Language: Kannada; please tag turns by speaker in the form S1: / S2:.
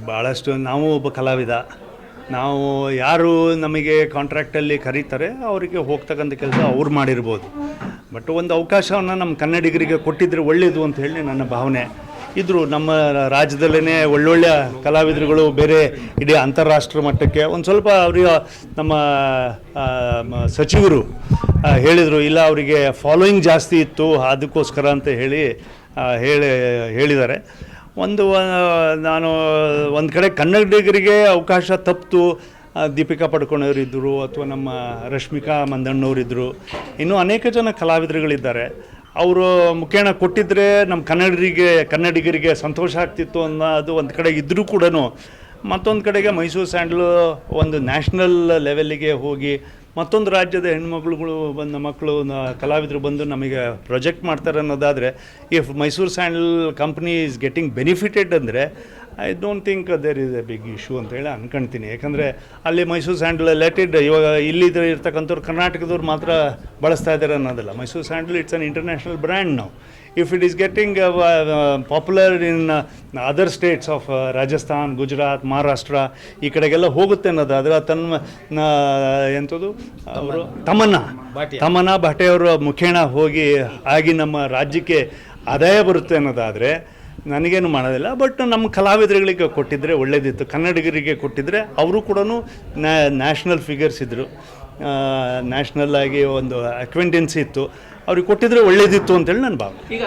S1: ಭಾಳಷ್ಟು ನಾವು ಒಬ್ಬ ಕಲಾವಿದ. ನಾವು ಯಾರು ನಮಗೆ ಕಾಂಟ್ರಾಕ್ಟಲ್ಲಿ ಕರೀತಾರೆ ಅವರಿಗೆ ಹೋಗ್ತಕ್ಕಂಥ ಕೆಲಸ ಅವ್ರು ಮಾಡಿರ್ಬೋದು. ಬಟ್ ಒಂದು ಅವಕಾಶವನ್ನು ನಮ್ಮ ಕನ್ನಡಿಗರಿಗೆ ಕೊಟ್ಟಿದ್ದರೆ ಒಳ್ಳೆಯದು ಅಂತ ಹೇಳಿ ನನ್ನ ಭಾವನೆ. ಇದ್ದರು ನಮ್ಮ ರಾಜ್ಯದಲ್ಲೇ ಒಳ್ಳೊಳ್ಳೆಯ ಕಲಾವಿದರುಗಳು ಬೇರೆ ಇಡೀ ಅಂತಾರಾಷ್ಟ್ರ ಮಟ್ಟಕ್ಕೆ ಒಂದು ಸ್ವಲ್ಪ ಅವರಿಗೆ ನಮ್ಮ ಸಚಿವರು ಹೇಳಿದರು, ಇಲ್ಲ ಅವರಿಗೆ ಫಾಲೋಯಿಂಗ್ ಜಾಸ್ತಿ ಇತ್ತು ಅದಕ್ಕೋಸ್ಕರ ಅಂತ ಹೇಳಿದ್ದಾರೆ. ನಾನು ಒಂದು ಕಡೆ ಕನ್ನಡಿಗರಿಗೆ ಅವಕಾಶ ತಪ್ಪಿತು. ದೀಪಿಕಾ ಪಡ್ಕೋಣವರಿದ್ದರು, ಅಥವಾ ನಮ್ಮ ರಶ್ಮಿಕಾ ಮಂದಣ್ಣವರಿದ್ದರು, ಇನ್ನೂ ಅನೇಕ ಜನ ಕಲಾವಿದರುಗಳಿದ್ದಾರೆ. ಅವರು ಮುಖೇಣ ಕೊಟ್ಟಿದ್ದರೆ ನಮ್ಮ ಕನ್ನಡಿಗರಿಗೆ ಸಂತೋಷ ಆಗ್ತಿತ್ತು ಅನ್ನೋದು ಒಂದು ಕಡೆ ಇದ್ದರೂ ಕೂಡ, ಮತ್ತೊಂದು ಕಡೆಗೆ ಮೈಸೂರು ಸ್ಯಾಂಡಲು ಒಂದು ನ್ಯಾಷನಲ್ ಲೆವೆಲ್ಲಿಗೆ ಹೋಗಿ ಮತ್ತೊಂದು ರಾಜ್ಯದ ಹೆಣ್ಮಕ್ಳುಗಳು ಮಕ್ಕಳು ಕಲಾವಿದರು ಬಂದು ನಮಗೆ ಪ್ರೊಜೆಕ್ಟ್ ಮಾಡ್ತಾರೆ ಅನ್ನೋದಾದರೆ, if Mysore sandal company is getting benefited ಅಂದರೆ I don't think there is a big issue ಅಂತ ಹೇಳಿ ಅನ್ಕೊಳ್ತೀನಿ. ಯಾಕಂದರೆ ಅಲ್ಲಿ ಮೈಸೂರು ಸ್ಯಾಂಡಲ್ ರಿಲೇಟೆಡ್ ಇವಾಗ ಇಲ್ಲಿದ್ರೆ ಇರ್ತಕ್ಕಂಥವ್ರು ಕರ್ನಾಟಕದವ್ರು ಮಾತ್ರ ಬಳಸ್ತಾ ಇದ್ದಾರೆ ಅನ್ನೋದಲ್ಲ. Mysore sandal it's an international brand ನಾವು. If it is getting popular in other states of Rajasthan, Gujarat, Maharashtra ಈ ಕಡೆಗೆಲ್ಲ ಹೋಗುತ್ತೆ ಅನ್ನೋದಾದರೆ ಎಂಥದ್ದು ಅವರು ತಮನ್ನಾ ಭಾಟೆಯವರ ಮುಖೇಣ ಆಗಿ ನಮ್ಮ ರಾಜ್ಯಕ್ಕೆ ಆದಾಯ ಬರುತ್ತೆ ಅನ್ನೋದಾದರೆ ನನಗೇನು ಮಾಡೋದಿಲ್ಲ. ಬಟ್ ನಮ್ಮ ಕಲಾವಿದರುಗಳಿಗೆ ಕೊಟ್ಟಿದ್ದರೆ ಒಳ್ಳೆಯದಿತ್ತು. ಕನ್ನಡಿಗರಿಗೆ ಕೊಟ್ಟಿದ್ದರೆ ಅವರು ಕೂಡ ನ್ಯಾಷನಲ್ ಫಿಗರ್ಸ್ ಇದ್ದರು, ನ್ಯಾಷನಲ್ ಆಗಿ ಒಂದು ಅಕ್ವೆಂಟೆನ್ಸಿ ಇತ್ತು, ಅವ್ರಿಗೆ ಕೊಟ್ಟಿದ್ರೆ ಒಳ್ಳೆಯದಿತ್ತು ಅಂತೇಳಿ ನನ್ನ ಭಾವನೆ.
S2: ಈಗ